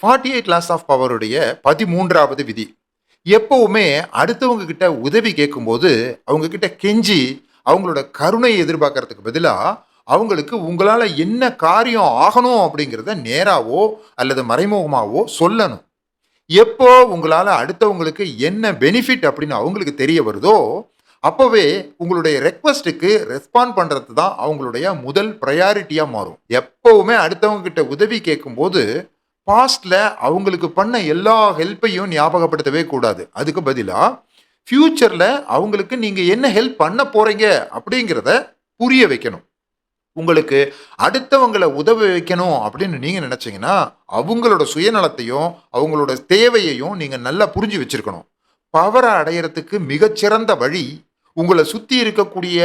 48 loss of பவருடைய 13வது விதி. எப்பவுமே அடுத்தவங்க கிட்ட உதவி கேட்கும்போது, அவங்க கிட்ட கெஞ்சி, அவங்களோட கருணையை எதிர்பார்க்கறதுக்கு பதிலா, அவங்களுக்கு உங்களால என்ன காரியம் ஆகணும் அப்படிங்கிறத நேராவோ அல்லது மறைமுகமாவோ சொல்லணும். எப்போ உங்களால அடுத்தவங்களுக்கு என்ன பெனிஃபிட் அப்படின்னு அவங்களுக்கு தெரிய வருதோ, அப்பவே உங்களுடைய ரெக்வெஸ்ட்டுக்கு ரெஸ்பாண்ட் பண்றது தான் அவங்களுடைய முதல் பிரையாரிட்டியா மாறும். எப்பவுமே அடுத்தவங்க கிட்ட உதவி கேட்கும்போது, பாஸ்ட்ல அவங்களுக்கு பண்ண எல்லா ஹெல்ப்பையும் ஞாபகப்படுத்தவே கூடாது. அதுக்கு பதிலா, ஃபியூச்சர்ல அவங்களுக்கு நீங்க என்ன ஹெல்ப் பண்ண போறீங்க அப்படிங்கிறத புரிய வைக்கணும். உங்களுக்கு அடுத்தவங்கள உதவ வைக்கணும் அப்படின்னு நீங்க நினைச்சீங்கன்னா, அவங்களோட சுயநலத்தையும், அவங்களோட தேவையையும் நீங்க நல்லா புரிஞ்சு வச்சிருக்கணும். பவர அடையறதுக்கு மிகச்சிறந்த வழி, உங்கள சுத்தி இருக்கக்கூடிய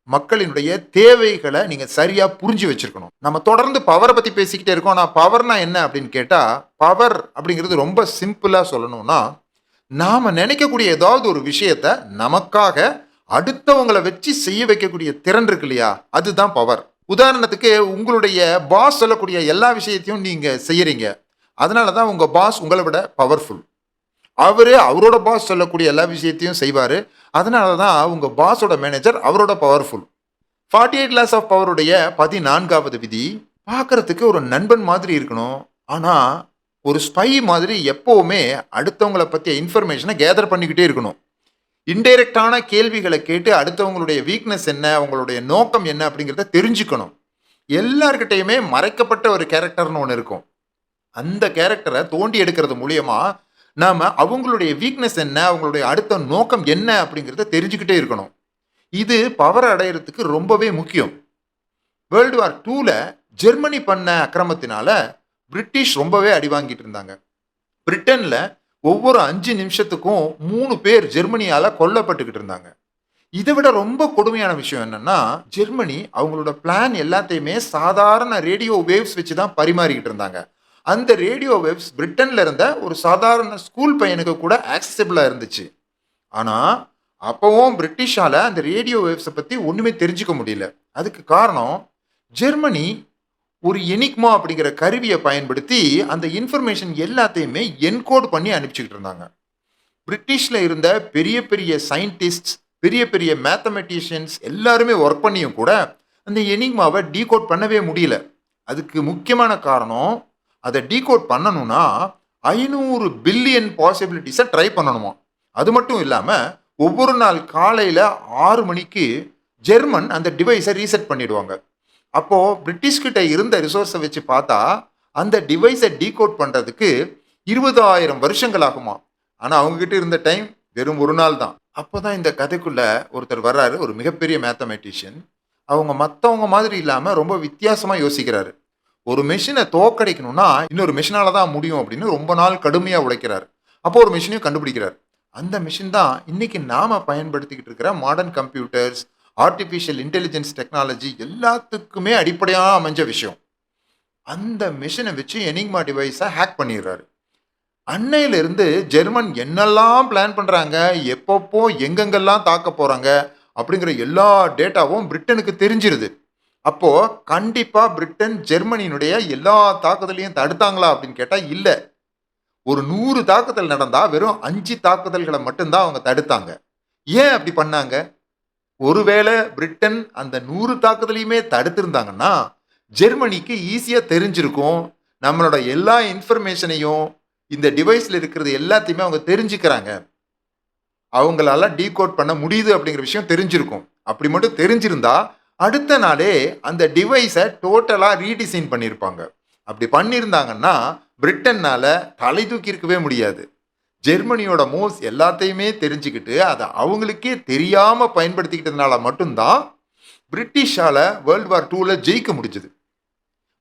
மக்களினுடைய தேவைகள நீங்க சரியா புரிஞ்சு வச்சிருக்கணும். நம்ம தொடர்ந்து பவர பத்தி பேசிக்கிட்டே இருக்கோம். ஆனா பவர்னா என்ன அப்படின்னு கேட்டா, பவர் அப்படிங்கிறது ரொம்ப சிம்பிளா சொல்லணும்னா, நாம நினைக்கக்கூடிய ஏதாவது ஒரு விஷயத்த நமக்காக அடுத்தவங்கள வச்சு செய்ய வைக்கக்கூடிய திறன் இருக்கு இல்லையா? அதுதான் பவர். உதாரணத்துக்கு உங்களுடைய பாஸ் சொல்லக்கூடிய எல்லா விஷயத்தையும் நீங்க செய்யறீங்க. அதனால தான் உங்க பாஸ் உங்கள விட பவர்ஃபுல். அவரோட பாஸ் சொல்லக்கூடிய எல்லா விஷயத்தையும் செய்வாரு. அதனால தான் உங்க பாஸோட மேனேஜர் அவரோட பவர்ஃபுல். 48 லாஸ் ஆஃப் பவருடைய 14வது விதி, பார்க்கறதுக்கு ஒரு நண்பன் மாதிரி இருக்கணும். ஆனா, ஒரு ஸ்பை மாதிரி எப்பவுமே அடுத்தவங்கள பத்திய இன்ஃபர்மேஷன கேதர் பண்ணிக்கிட்டே இருக்கணும். இன்டைரக்டான கேள்விகள கேட்டு அடுத்தவங்களுடைய வீக்னஸ் என்ன, அவங்களுடைய நோக்கம் என்ன அப்படிங்கிறத தெரிஞ்சுக்கணும். எல்லார்கிட்டயுமே மறைக்கப்பட்ட ஒரு கேரக்டர்னு ஒண்ணு இருக்கும். அந்த கேரக்டர தோண்டி எடுக்கிறது மூலியமா, நாம அவங்களுடைய வீக்னஸ் என்ன, அவங்களுடைய அடுத்த நோக்கம் என்ன அப்படிங்கிறத தெரிஞ்சுக்கிட்டே இருக்கணும். இது பவர் அடையறதுக்கு ரொம்பவே முக்கியம். வேர்ல்டு வார் 2ல ஜெர்மனி பண்ண அக்கிரமத்தினால பிரிட்டிஷ் ரொம்பவே அடி வாங்கிட்டு இருந்தாங்க. பிரிட்டன்ல ஒவ்வொரு 5 நிமிஷத்துக்கும் 3 பேர் ஜெர்மனியால கொல்லப்பட்டுக்கிட்டு இருந்தாங்க. இதை விட ரொம்ப கொடுமையான விஷயம் என்னன்னா, ஜெர்மனி அவங்களோட பிளான் எல்லாத்தையுமே சாதாரண ரேடியோ வேவ்ஸ் வச்சு தான் பரிமாறிக்கிட்டு இருந்தாங்க. அந்த ரேடியோ வேவ்ஸ் பிரிட்டன்ல இருந்த ஒரு சாதாரண ஸ்கூல் பையனுக்கு கூட ஆக்சசிபிளா இருந்துச்சு. ஆனா, அப்பவும் பிரிட்டிஷால அந்த ரேடியோ வேவ்ஸை பத்தி ஒண்ணுமே தெரிஞ்சுக்க முடியல. அதுக்கு காரணம், ஜெர்மனி ஒரு எனிக்மா அப்படிங்கிற கருவியை பயன்படுத்தி அந்த இன்ஃபர்மேஷன் எல்லாத்தையுமே என்கோட் பண்ணி அனுப்பிச்சுக்கிட்டு இருந்தாங்க. பிரிட்டிஷ்ல இருந்த பெரிய பெரிய சயின்டிஸ்ட், பெரிய பெரிய மேத்தமெட்டிஷியன்ஸ் எல்லாருமே ஒர்க் பண்ணியும் கூட அந்த எனிக்மாவை டீகோட் பண்ணவே முடியல. அதுக்கு முக்கியமான காரணம், அதை டீகோட் பண்ணணும்னா 500 பில்லியன் பாசிபிலிட்டிஸை ட்ரை பண்ணணுமா. அது மட்டும் இல்லாம ஒவ்வொரு நாள் காலையில 6 மணிக்கு ஜெர்மன் அந்த டிவைஸை ரீசெட் பண்ணிடுவாங்க. அப்போ பிரிட்டிஷ் கிட்ட இருந்த ரிசோர்ஸை வச்சு பார்த்தா அந்த டிவைஸை டீகோட் பண்றதுக்கு 20,000 வருஷங்கள் ஆகுமா. ஆனா அவங்க கிட்ட இருந்த டைம் வெறும் ஒரு நாள் தான். அப்போதான் இந்த கதைக்குள்ள ஒருத்தர் வர்றாரு, ஒரு மிகப்பெரிய மேத்தமெட்டிஷியன். அவங்க மற்றவங்க மாதிரி இல்லாம ரொம்ப வித்தியாசமா யோசிக்கிறாரு. ஒரு மெஷினை தோக்கடிக்கணும்னா இன்னொரு மெஷினால தான் முடியும் அப்படின்னு ரொம்ப நாள் கடுமையா உழைக்கிறார். அப்போ ஒரு மெஷினையும் கண்டுபிடிக்கிறார். அந்த மிஷின் தான் இன்னைக்கு நாம பயன்படுத்திக்கிட்டு இருக்கிற modern computers, artificial intelligence technology எல்லாத்துக்குமே அடிப்படையாக அமைஞ்ச விஷயம். அந்த மிஷினை வச்சு எனிக்மா டிவைஸை ஹேக் பண்ணிடுறாரு. அன்னையிலிருந்து ஜெர்மன் என்னெல்லாம் பிளான் பண்றாங்க, எப்பப்போ எங்கெங்கெல்லாம் தாக்க போறாங்க அப்படிங்கிற எல்லா டேட்டாவும் பிரிட்டனுக்கு தெரிஞ்சிருது. அப்போ கண்டிப்பா பிரிட்டன் ஜெர்மனியினுடைய எல்லா தாக்குதலையும் தடுத்தாங்களா அப்படின்னு கேட்டா இல்ல. ஒரு 100 தாக்குதல் நடந்தா வெறும் 5 தாக்குதல்களை மட்டும்தான் அவங்க தடுத்தாங்க. ஏன் அப்படி பண்ணாங்க? ஒருவேளை பிரிட்டன் அந்த 100 தாக்குதலையுமே தடுத்திருந்தாங்கன்னா, ஜெர்மனிக்கு ஈஸியா தெரிஞ்சிருக்கும். நம்மளோட எல்லா இன்ஃபர்மேஷனையும் இந்த டிவைஸ்ல இருக்கிறது எல்லாத்தையுமே அவங்க தெரிஞ்சுக்கிறாங்க. அவங்களால டீகோட் பண்ண முடியுது அப்படிங்கிற விஷயம் தெரிஞ்சிருக்கும். அப்படி மட்டும் தெரிஞ்சிருந்தா, அடுத்த நாளே அந்த டிவைஸை டோட்டலா ரீடிசைன் பண்ணியிருப்பாங்க. அப்படி பண்ணியிருந்தாங்கன்னா, பிரிட்டன்னால தலை தூக்கி இருக்கவே முடியாது. ஜெர்மனியோட மூவ்ஸ் எல்லாத்தையுமே தெரிஞ்சுக்கிட்டு அதை அவங்களுக்கே தெரியாம பயன்படுத்திக்கிட்டதுனால மட்டும்தான் பிரிட்டிஷால வேர்ல்டு வார் 2ல ஜெயிக்க முடிஞ்சது.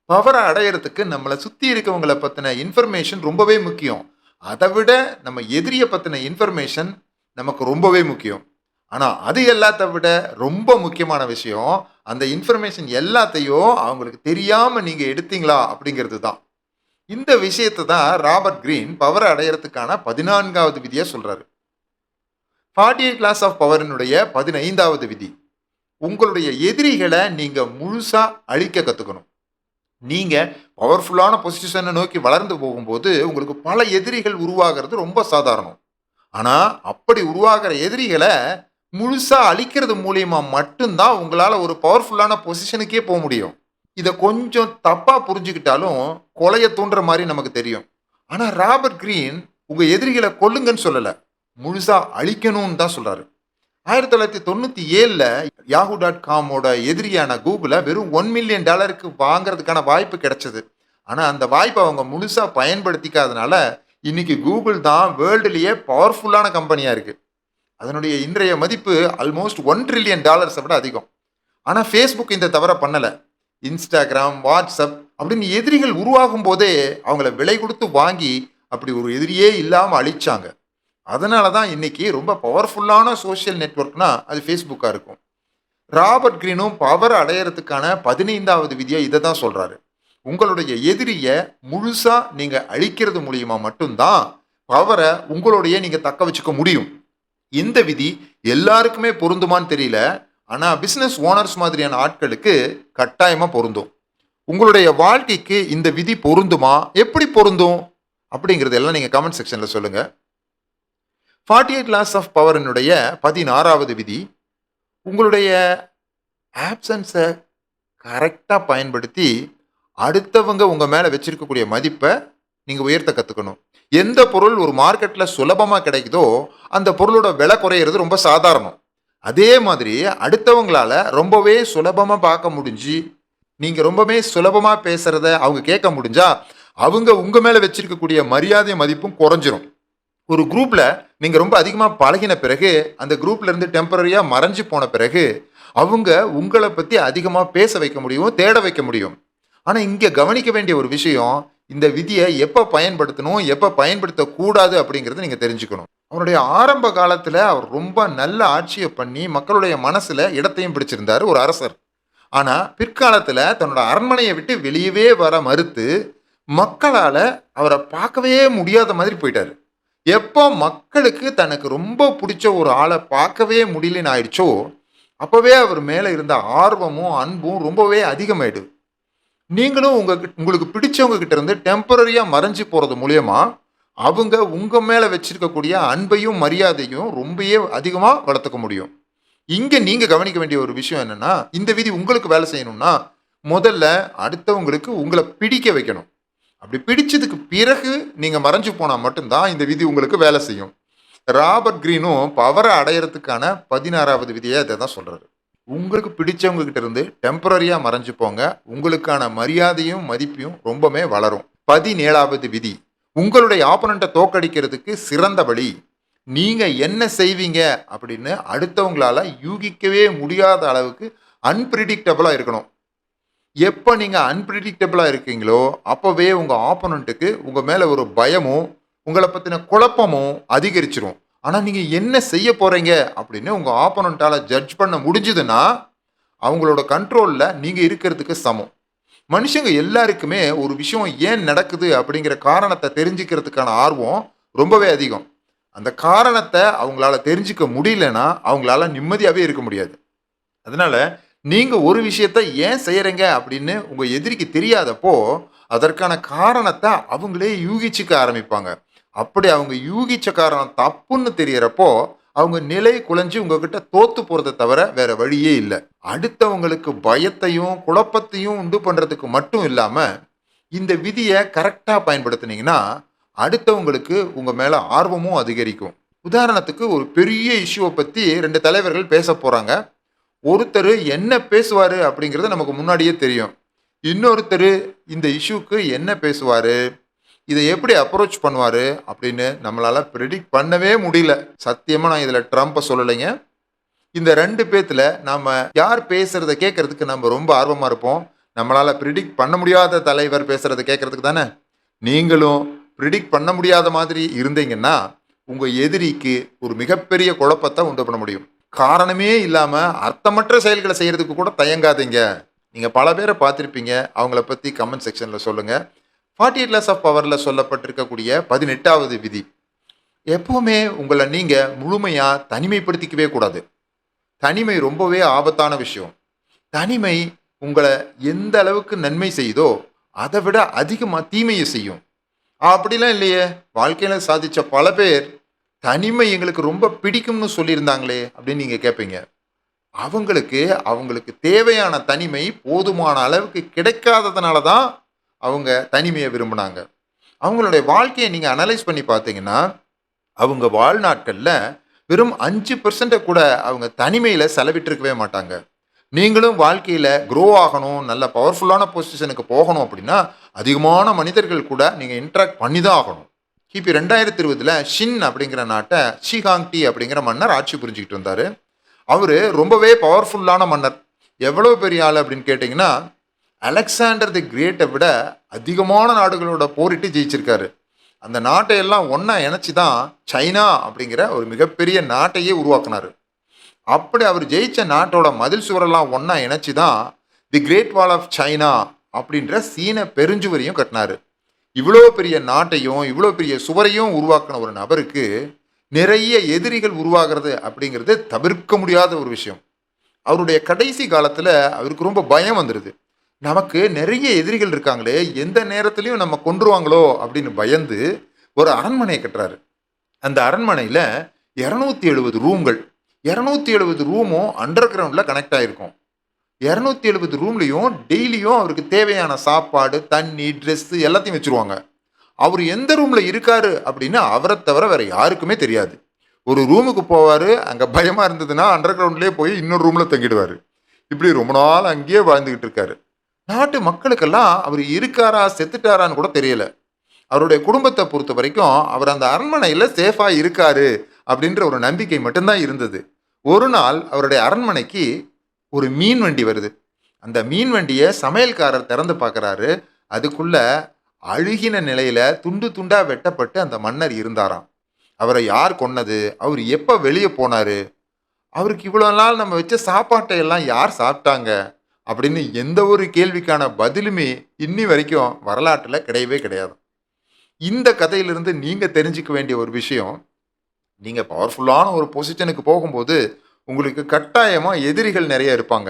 பவரை அடையறதுக்கு நம்மளை சுத்தி இருக்கவங்களை பத்தின இன்ஃபர்மேஷன் ரொம்பவே முக்கியம். அதை விட நம்ம எதிரிய பத்தின இன்ஃபர்மேஷன் நமக்கு ரொம்பவே முக்கியம். ஆனா அது எல்லாத்த விட ரொம்ப முக்கியமான விஷயம், அந்த இன்ஃபர்மேஷன் எல்லாத்தையும் அவங்களுக்கு தெரியாம நீங்க எடுத்தீங்களா அப்படிங்கிறது தான். இந்த விஷயத்தை தான் ராபர்ட் கிரீன் பவர் அடையறதுக்கான 14வது விதியா சொல்றாரு. 48 லாஸ் ஆஃப் பவரினுடைய 15வது விதி, உங்களுடைய எதிரிகளை நீங்க முழுசா அழிக்க கத்துக்கணும். நீங்க பவர்ஃபுல்லான பொசிஷனை நோக்கி வளர்ந்து போகும்போது உங்களுக்கு பல எதிரிகள் உருவாகிறது ரொம்ப சாதாரணம். ஆனா அப்படி உருவாகிற எதிரிகளை முழுசா அழிக்கிறது மூலியமா மட்டும்தான் உங்களால ஒரு பவர்ஃபுல்லான பொசிஷனுக்கே போக முடியும். இத கொஞ்சம் தப்பா புரிஞ்சுக்கிட்டாலும் கொலைய தூண்டுற மாரி நமக்கு தெரியும். ஆனா ராபர்ட் கிரீன் உங்க எதிரிகளை கொல்லுங்கன்னு சொல்லல. முழுசா அழிக்கணும்னு தான் சொல்றாரு. 1997ல Yahoo.comோட எதிரியான கூகுள வெறும் $1 மில்லியன் வாங்குறதுக்கான வாய்ப்பு கிடைச்சது. ஆனா அந்த வாய்ப்பை அவங்க முழுசா பயன்படுத்திக்காதனால இன்னைக்கு கூகுள் தான் வேர்ல்டுலயே பவர்ஃபுல்லான கம்பெனியா இருக்கு. அதனுடைய இன்றைய மதிப்பு ஆல்மோஸ்ட் $1 ட்ரில்லியன் விட அதிகம். ஆனா Facebook இந்த தவற பண்ணல. Instagram, WhatsApp அப்படின்னு எதிரிகள் உருவாகும் போதே அவங்கள விலை கொடுத்து வாங்கி அப்படி ஒரு எதிரியே இல்லாம அழிச்சாங்க. அதனால தான் இன்னைக்கு ரொம்ப பவர்ஃபுல்லான சோஷியல் நெட்வொர்க்னா அது ஃபேஸ்புக்காக இருக்கும். ராபர்ட் கிரீனும் பவர் அடையறதுக்கான 15வது விதியை இதை தான் சொல்றாரு. உங்களுடைய எதிரியை முழுசா நீங்க அழிக்கிறது மூலியமா மட்டும்தான் பவரை உங்களுடைய நீங்க தக்க வச்சுக்க முடியும். இந்த விதி எல்லாருக்குமே பொருந்துமான்னு தெரியல. ஆனா பிசினஸ் ஓனர்ஸ் மாதிரியான ஆட்களுக்கு கட்டாயமா பொருந்தும். உங்களுடைய வாழ்க்கைக்கு இந்த விதி பொருந்துமா? எப்படி பொருந்தும்? அப்படிங்கிறது எல்லாம் நீங்க கமெண்ட் செக்ஷன்ல சொல்லுங்க. 48 லாஸ் ஆஃப் பவரினுடைய 16வது விதி, உங்களுடைய ஆப்சன்ஸை கரெக்டாக பயன்படுத்தி அடுத்தவங்க உங்கள் மேலே வச்சிருக்கக்கூடிய மதிப்பை நீங்கள் உயர்த்த கற்றுக்கணும். எந்த பொருள் ஒரு மார்க்கெட்டில் சுலபமாக கிடைக்குதோ அந்த பொருளோட விலை குறையிறது ரொம்ப சாதாரணம். அதே மாதிரி அடுத்தவங்களால ரொம்பவே சுலபமாக பார்க்க முடிஞ்சு நீங்கள் ரொம்பவே சுலபமாக பேசுகிறத அவங்க கேட்க முடிஞ்சா அவங்க உங்கள் மேலே வச்சிருக்கக்கூடிய மரியாதை மதிப்பும் குறைஞ்சிரும். ஒரு குரூப்ல நீங்க ரொம்ப அதிகமா பழகின பிறகு அந்த குரூப்ல இருந்து டெம்பரரியா மறைஞ்சு போன பிறகு அவங்க உங்களை பத்தி அதிகமா பேச வைக்க முடியும், தேட வைக்க முடியும். ஆனா இங்க கவனிக்க வேண்டிய ஒரு விஷயம், இந்த விதியை எப்ப பயன்படுத்தணும் எப்ப பயன்படுத்த கூடாது அப்படிங்கறத நீங்க தெரிஞ்சுக்கணும். அவருடைய ஆரம்ப காலத்துல அவர் ரொம்ப நல்ல ஆட்சியை பண்ணி மக்களுடைய மனசுல இடத்தையும் பிடிச்சிருந்தாரு ஒரு அரசர். ஆனா பிற்காலத்துல தன்னோட அரண்மனையை விட்டு வெளியவே வர மறுத்து மக்களால அவரை பார்க்கவே முடியாத மாதிரி போயிட்டாரு. எப்போ மக்களுக்கு தனக்கு ரொம்ப பிடிச்ச ஒரு ஆளை பார்க்கவே முடியலன்னு ஆயிடுச்சோ அப்பவே அவர் மேலே இருந்த ஆர்வமும் அன்பும் ரொம்பவே அதிகமாயிடுது. நீங்களும் உங்களுக்கு பிடிச்சவங்க கிட்ட இருந்து டெம்பரரியா மறைஞ்சு போறது மூலியமா அவங்க உங்க மேல வச்சிருக்கக்கூடிய அன்பையும் மரியாதையும் ரொம்பவே அதிகமா வளர்த்துக்க முடியும். இங்க நீங்க கவனிக்க வேண்டிய ஒரு விஷயம் என்னன்னா, இந்த விதி உங்களுக்கு வேலை செய்யணும்னா முதல்ல அடுத்தவங்களுக்கு உங்களை பிடிக்க வைக்கணும். அப்படி பிடிச்சதுக்கு பிறகு நீங்க மறைஞ்சு போனா மட்டும்தான் இந்த விதி உங்களுக்கு வேலை செய்யும். ராபர்ட் கிரீனும் பவரை அடையறதுக்கான 16வது விதியை அதை தான் சொல்றாரு. உங்களுக்கு பிடிச்சவங்க கிட்ட இருந்து டெம்பரரியா மறைஞ்சு போங்க. உங்களுக்கான மரியாதையும் மதிப்பையும் ரொம்பவே வளரும். 17வது விதி, உங்களுடைய ஆப்பனண்ட்டை தோக்கடிக்கிறதுக்கு சிறந்த வழி நீங்க என்ன செய்வீங்க அப்படின்னு அடுத்தவங்களால யூகிக்கவே முடியாத அளவுக்கு அன்பிரிடிக்டபிளா இருக்கணும். எப்போ நீங்கள் அன்பிரிடிக்டபிளாக இருக்கீங்களோ அப்போவே உங்கள் ஆப்போனண்ட்டுக்கு உங்கள் மேலே ஒரு பயமும் உங்களை பற்றின குழப்பமும் அதிகரிச்சிரும். ஆனால் நீங்கள் என்ன செய்ய போகிறீங்க அப்படின்னு உங்கள் ஆப்போனண்ட்டால் ஜட்ஜ் பண்ண முடிஞ்சுதுன்னா அவங்களோட கண்ட்ரோலில் நீங்கள் இருக்கிறதுக்கு சமம். மனுஷங்க எல்லாருக்குமே ஒரு விஷயம் ஏன் நடக்குது அப்படிங்கிற காரணத்தை தெரிஞ்சுக்கிறதுக்கான ஆர்வம் ரொம்பவே அதிகம். அந்த காரணத்தை அவங்களால தெரிஞ்சுக்க முடியலன்னா அவங்களால நிம்மதியாகவே இருக்க முடியாது. அதனால நீங்க ஒரு விஷயத்த ஏன் செய்யறீங்க அப்படின்னு உங்க எதிரிக்கு தெரியாதப்போ அதற்கான காரணத்தை அவங்களே யூகிச்சுக்க ஆரம்பிப்பாங்க. அப்படி அவங்க யூகிச்ச காரணம் தப்புன்னு தெரியறப்போ அவங்க நிலை குலைஞ்சு உங்ககிட்ட தோத்து போறதை தவிர வேற வழியே இல்லை. அடுத்தவங்களுக்கு பயத்தையும் குழப்பத்தையும் உண்டு பண்றதுக்கு மட்டும் இல்லாம இந்த விதியை கரெக்டா பயன்படுத்தினீங்கன்னா அடுத்தவங்களுக்கு உங்க மேல ஆர்வமும் அதிகரிக்கும். உதாரணத்துக்கு ஒரு பெரிய இஷ்யூவை பத்தி 2 தலைவர்கள் பேச போறாங்க. ஒருத்தர் என்ன பேசுவாரு அப்படிங்கிறது நமக்கு முன்னாடியே தெரியும். இன்னொருத்தர் இந்த இஷ்யூக்கு என்ன பேசுவாரு, இதை எப்படி அப்ரோச் பண்ணுவாரு அப்படின்னு நம்மளால ப்ரெடிக்ட் பண்ணவே முடியல. சத்தியமா நான் இதுல ட்ரம்ப்பை சொல்லலைங்க. இந்த 2 பேத்துல நாம யார் பேசுறத கேட்கறதுக்கு நம்ம ரொம்ப ஆர்வமா இருப்போம். நம்மளால ப்ரிடிக்ட் பண்ண முடியாத தலைவர் பேசுறத கேட்கறதுக்கு தானே. நீங்களும் ப்ரிடிக்ட் பண்ண முடியாத மாதிரி இருந்தீங்கன்னா உங்க எதிரிக்கு ஒரு மிகப்பெரிய குழப்பத்தை உண்டு பண்ண முடியும். காரணமே இல்லாம அர்த்தமற்ற செயல்களை செய்யறதுக்கு கூட தயங்காதீங்க. நீங்க பல பேரை பார்த்துருப்பீங்க. அவங்கள பத்தி கமெண்ட் செக்ஷன்ல சொல்லுங்க. 48 லாஸ் ஆஃப் பவர்ல சொல்லப்பட்டிருக்கக்கூடிய 18வது விதி, எப்பவுமே உங்களை நீங்க முழுமையா தனிமைப்படுத்திக்கவே கூடாது. தனிமை ரொம்பவே ஆபத்தான விஷயம். தனிமை உங்களை எந்த அளவுக்கு நன்மை செய்யுதோ அதை விட அதிகமாக தீமையை செய்யும். அப்படிலாம் இல்லையே, வாழ்க்கையில் சாதித்த பல பேர் தனிமை எங்களுக்கு ரொம்ப பிடிக்கும்னு சொல்லியிருந்தாங்களே அப்படின்னு நீங்கள் கேட்பீங்க. அவங்களுக்கு அவங்களுக்கு தேவையான தனிமை போதுமான அளவுக்கு கிடைக்காததுனால தான் அவங்க தனிமையை விரும்பினாங்க. அவங்களுடைய வாழ்க்கையை நீங்கள் அனலைஸ் பண்ணி பார்த்தீங்கன்னா, அவங்க வாழ்நாட்களில் வெறும் 5% கூட அவங்க தனிமையில் செலவிட்டிருக்கவே மாட்டாங்க. நீங்களும் வாழ்க்கையில் க்ரோ ஆகணும், நல்ல பவர்ஃபுல்லான பொசிஷனுக்கு போகணும் அப்படின்னா, அதிகமான மனிதர்கள் கூட நீங்கள் இன்ட்ராக்ட் பண்ணி தான் ஆகணும். கிபி 2020 ஷின் அப்படிங்கிற நாட்டை ஷிகாங்டி அப்படிங்கிற மன்னர் ஆட்சி புரிஞ்சுக்கிட்டு வந்தார். அவர் ரொம்பவே பவர்ஃபுல்லான மன்னர். எவ்வளோ பெரிய ஆள் அப்படின்னு கேட்டிங்கன்னா, அலெக்சாண்டர் தி கிரேட்டை விட அதிகமான நாடுகளோட போரிட்டு ஜெயிச்சிருக்காரு. அந்த நாட்டை எல்லாம் ஒன்றா இணைச்சி தான் சைனா அப்படிங்கிற ஒரு மிகப்பெரிய நாட்டையே உருவாக்குனார். அப்படி அவர் ஜெயிச்ச நாட்டோட மதில் சுவரெல்லாம் ஒன்றா இணைச்சி தான் தி கிரேட் வால் ஆஃப் சைனா அப்படின்ற சீன பெருஞ்சுவரையும் கட்டினார். இவ்வளோ பெரிய நாட்டையும் இவ்வளோ பெரிய சுவரையும் உருவாக்கின ஒரு நபருக்கு நிறைய எதிரிகள் உருவாகிறது அப்படிங்கிறது தவிர்க்க முடியாத ஒரு விஷயம். அவருடைய கடைசி காலத்தில் அவருக்கு ரொம்ப பயம் வந்துடுது. நமக்கு நிறைய எதிரிகள் இருக்காங்களே, எந்த நேரத்துலையும் நம்ம கொன்றுவாங்களோ அப்படின்னு பயந்து ஒரு அரண்மனையை கட்டுறாரு. அந்த அரண்மனையில் 270 ரூம்கள், 270 ரூமும் அண்டர் கிரவுண்டில் கனெக்ட் ஆகிருக்கும். 270 ரூம்லேயும் டெய்லியும் அவருக்கு தேவையான சாப்பாடு, தண்ணி, ட்ரெஸ்ஸு எல்லாத்தையும் வச்சுருவாங்க. அவர் எந்த ரூமில் இருக்காரு அப்படின்னு அவரை தவிர வேறு யாருக்குமே தெரியாது. ஒரு ரூமுக்கு போவார், அங்கே பயமாக இருந்ததுன்னா அண்டர் கிரவுண்ட்லேயே போய் இன்னொரு ரூமில் தங்கிடுவார். இப்படி ரொம்ப நாள் அங்கேயே வாழ்ந்துக்கிட்டு இருக்காரு. நாட்டு மக்களுக்கெல்லாம் அவர் இருக்காரா செத்துட்டாரான்னு கூட தெரியல. அவருடைய குடும்பத்தை பொறுத்த வரைக்கும் அவர் அந்த அரண்மனையில் சேஃபாக இருக்காரு அப்படின்ற ஒரு நம்பிக்கை மட்டும்தான் இருந்தது. ஒரு நாள் அவருடைய அரண்மனைக்கு ஒரு மீன் வண்டி வருது. அந்த மீன் வண்டியை சமையல்காரர் திறந்து பார்க்குறாரு. அதுக்குள்ள அழுகின நிலையில துண்டு துண்டா வெட்டப்பட்டு அந்த மன்னர் இருந்தாராம். அவரை யார் கொன்னது, அவர் எப்போ வெளியே போனாரு, அவருக்கு இவ்வளோ நாள் நம்ம வச்ச சாப்பாட்டை எல்லாம் யார் சாப்பிட்டாங்க அப்படின்னு எந்த ஒரு கேள்விக்கான பதிலுமே இன்னி வரைக்கும் வரலாற்றில் கிடையவே கிடையாது. இந்த கதையிலிருந்து நீங்கள் தெரிஞ்சுக்க வேண்டிய ஒரு விஷயம், நீங்கள் பவர்ஃபுல்லான ஒரு பொசிஷனுக்கு போகும்போது உங்களுக்கு கட்டாயமாக எதிரிகள் நிறைய இருப்பாங்க.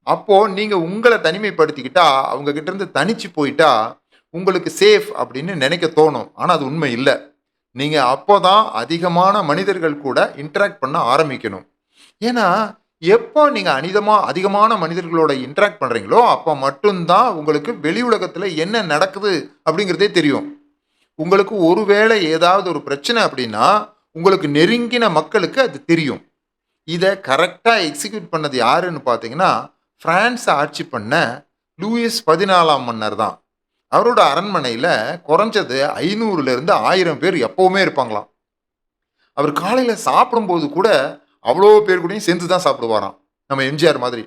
அப்போது நீங்கள் உங்களை தனிமைப்படுத்திக்கிட்டா, அவங்க கிட்ட இருந்து தனிச்சு போயிட்டா உங்களுக்கு சேஃப் அப்படின்னு நினைக்க தோணும். ஆனால் அது உண்மை இல்லை. நீங்கள் அப்போ தான் அதிகமான மனிதர்கள் கூட இன்ட்ராக்ட் பண்ண ஆரம்பிக்கணும். ஏன்னா எப்போ நீங்கள் அதிகமான மனிதர்களோட இன்ட்ராக்ட் பண்ணுறீங்களோ அப்போ மட்டும்தான் உங்களுக்கு வெளி உலகத்தில் என்ன நடக்குது அப்படிங்கிறதே தெரியும். உங்களுக்கு ஒருவேளை ஏதாவது ஒரு பிரச்சனை அப்படின்னா உங்களுக்கு நெருங்கின மக்களுக்கு அது தெரியும். இதை கரெக்டாக எக்ஸிக்யூட் பண்ணது யாருன்னு பார்த்தீங்கன்னா, பிரான்ஸை ஆட்சி பண்ண லூயிஸ் 14ஆம் மன்னர் தான். அவரோட அரண்மனையில் குறைஞ்சது 500லேருந்து 1000 பேர் எப்போவுமே இருப்பாங்களாம். அவர் காலையில் சாப்பிடும்போது கூட அவ்வளோ பேர் கூடயும் சேர்ந்து தான் சாப்பிடுவாராம், நம்ம எம்ஜிஆர் மாதிரி.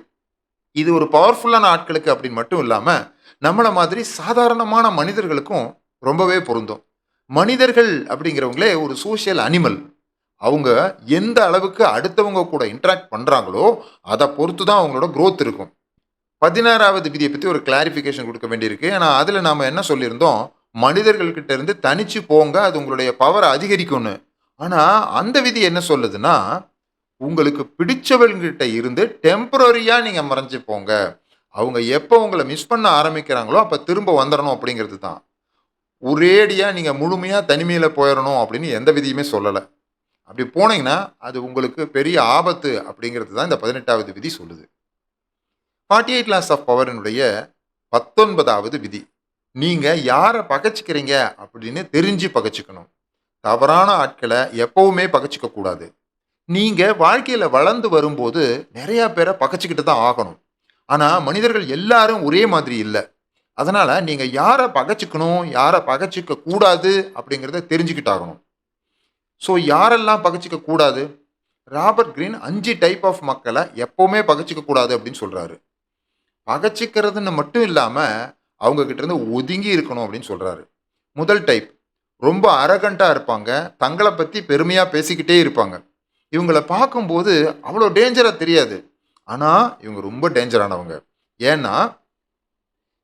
இது ஒரு பவர்ஃபுல்லான ஆட்களுக்கு அப்படின்னு மட்டும் இல்லாமல் நம்மளை மாதிரி சாதாரணமான மனிதர்களுக்கும் ரொம்பவே பொருந்தும். மனிதர்கள் அப்படிங்கிறவங்களே ஒரு சோஷியல் அனிமல். அவங்க எந்த அளவுக்கு அடுத்தவங்க கூட இன்ட்ராக்ட் பண்ணுறாங்களோ அதை பொறுத்து தான் அவங்களோட growth இருக்கும். 16வது விதியை பற்றி ஒரு கிளாரிஃபிகேஷன் கொடுக்க வேண்டியிருக்கு. ஏன்னா அதில் நாம் என்ன சொல்லியிருந்தோம், மனிதர்கள்கிட்ட இருந்து தனிச்சு போங்க, அது உங்களுடைய பவரை அதிகரிக்கும்னு. ஆனால் அந்த விதி என்ன சொல்லுதுன்னா, உங்களுக்கு பிடிச்சவங்ககிட்ட இருந்து டெம்பரரியாக நீங்கள் மறைஞ்சு போங்க, அவங்க எப்போ உங்களை மிஸ் பண்ண ஆரம்பிக்கிறாங்களோ அப்போ திரும்ப வந்துடணும் அப்படிங்கிறது தான். ஒரேடியாக நீங்கள் முழுமையாக தனிமையில் போயிடணும் அப்படின்னு எந்த விதியுமே சொல்லலை. அப்படி போனீங்கன்னா அது உங்களுக்கு பெரிய ஆபத்து அப்படிங்கிறது தான் இந்த 18வது விதி சொல்லுது. 48 லாஸ் ஆஃப் பவரினுடைய 19வது விதி, நீங்கள் யாரை பகைச்சிக்கிறீங்க அப்படின்னு தெரிஞ்சு பகைச்சிக்கணும். தவறான ஆட்களை எப்பவுமே பகைச்சிக்க கூடாது. நீங்கள் வாழ்க்கையில் வளர்ந்து வரும்போது நிறையா பேரை பகைச்சிக்கிட்டு தான் ஆகணும். ஆனால் மனிதர்கள் எல்லாரும் ஒரே மாதிரி இல்லை. அதனால் நீங்கள் யாரை பகைச்சிக்கணும் யாரை பகைச்சிக்க கூடாது அப்படிங்கிறத தெரிஞ்சுக்கிட்டாகணும். ஸோ யாரெல்லாம் பகைச்சிக்க கூடாது, ராபர்ட் கிரீன் 5 டைப் ஆஃப் மக்களை எப்போவுமே பகைச்சிக்க கூடாது அப்படின்னு சொல்கிறாரு. பகைச்சிக்கிறதுன்னு மட்டும் இல்லாமல் அவங்கக்கிட்ட இருந்து ஒதுங்கி இருக்கணும் அப்படின்னு சொல்கிறாரு. முதல் டைப், ரொம்ப அரகண்ட்டாக இருப்பாங்க, தங்களை பற்றி பெருமையாக பேசிக்கிட்டே இருப்பாங்க. இவங்களை பார்க்கும்போது அவ்வளோ டேஞ்சராக தெரியாது, ஆனால் இவங்க ரொம்ப டேஞ்சரானவங்க. ஏன்னா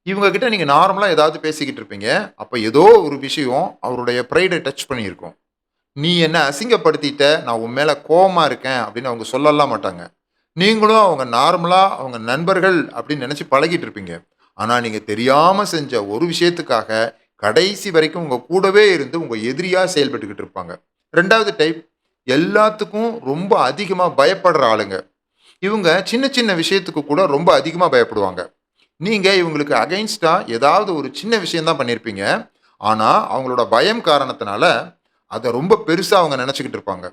இவங்கக்கிட்ட நீங்கள் நார்மலாக ஏதாவது பேசிக்கிட்டு இருப்பீங்க, அப்போ ஏதோ ஒரு விஷயம் அவருடைய ப்ரைடை டச் பண்ணியிருக்கோம். நீ என்ன அசிங்கப்படுத்திட்ட, நான் உன் மேலே கோபமாக இருக்கேன் அப்படின்னு அவங்க சொல்லலாம் மாட்டாங்க. நீங்களும் அவங்க நார்மலாக அவங்க நண்பர்கள் அப்படின்னு நினச்சி பழகிட்டு இருப்பீங்க. ஆனால் நீங்கள் தெரியாமல் செஞ்ச ஒரு விஷயத்துக்காக கடைசி வரைக்கும் உங்கள் கூடவே இருந்து உங்கள் எதிரியாக செயல்பட்டுக்கிட்டு இருப்பாங்க. ரெண்டாவது டைப், எல்லாத்துக்கும் ரொம்ப அதிகமாக பயப்படுற ஆளுங்க. இவங்க சின்ன சின்ன விஷயத்துக்கு கூட ரொம்ப அதிகமாக பயப்படுவாங்க. நீங்கள் இவங்களுக்கு அகைன்ஸ்டாக ஏதாவது ஒரு சின்ன விஷயம்தான் பண்ணியிருப்பீங்க. ஆனால் அவங்களோட பயம் காரணத்தினால அதை ரொம்ப பெருசாக அவங்க நினச்சிக்கிட்டு இருப்பாங்க.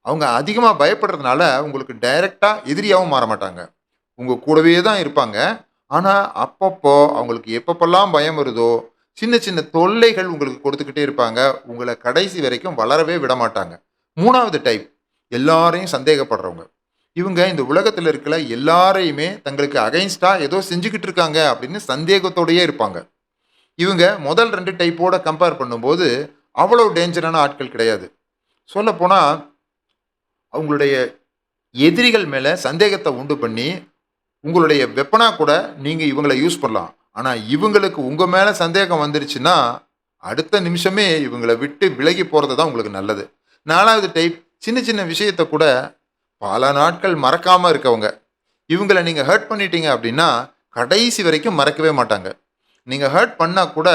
அவங்க அதிகமாக பயப்படுறதுனால உங்களுக்கு டைரெக்டாக எதிரியாகவும் மாற மாட்டாங்க. உங்கள் கூடவே தான் இருப்பாங்க. ஆனால் அப்பப்போ அவங்களுக்கு எப்பப்பெல்லாம் பயம் வருதோ, சின்ன சின்ன தொல்லைகள் உங்களுக்கு கொடுத்துக்கிட்டே இருப்பாங்க. உங்களை கடைசி வரைக்கும் வளரவே விட மாட்டாங்க. மூணாவது டைப், எல்லாரையும் சந்தேகப்படுறவங்க. இவங்க இந்த உலகத்தில் இருக்கிற எல்லாரையுமே தங்களுக்கு அகைன்ஸ்டா ஏதோ செஞ்சுக்கிட்டு இருக்காங்க அப்படின்னு சந்தேகத்தோடயே இருப்பாங்க. இவங்க முதல் ரெண்டு டைப்போட கம்பேர் பண்ணும்போது அவ்வளவு டேஞ்சரான ஆட்கள் கிடையாது. சொல்லப்போனால் அவங்களுடைய எதிரிகள் மேலே சந்தேகத்தை உண்டு பண்ணி உங்களுடைய வெப்பனா கூட நீங்கள் இவங்களை யூஸ் பண்ணலாம். ஆனால் இவங்களுக்கு உங்கள் மேலே சந்தேகம் வந்துருச்சுன்னா அடுத்த நிமிஷமே இவங்களை விட்டு விலகி போகிறது தான் உங்களுக்கு நல்லது. நாலாவது டைப், சின்ன சின்ன விஷயத்தை கூட பல நாட்கள் மறக்காமல் இருக்கவங்க. இவங்களை நீங்கள் ஹர்ட் பண்ணிட்டீங்க அப்படின்னா கடைசி வரைக்கும் மறக்கவே மாட்டாங்க. நீங்கள் ஹர்ட் பண்ணால் கூட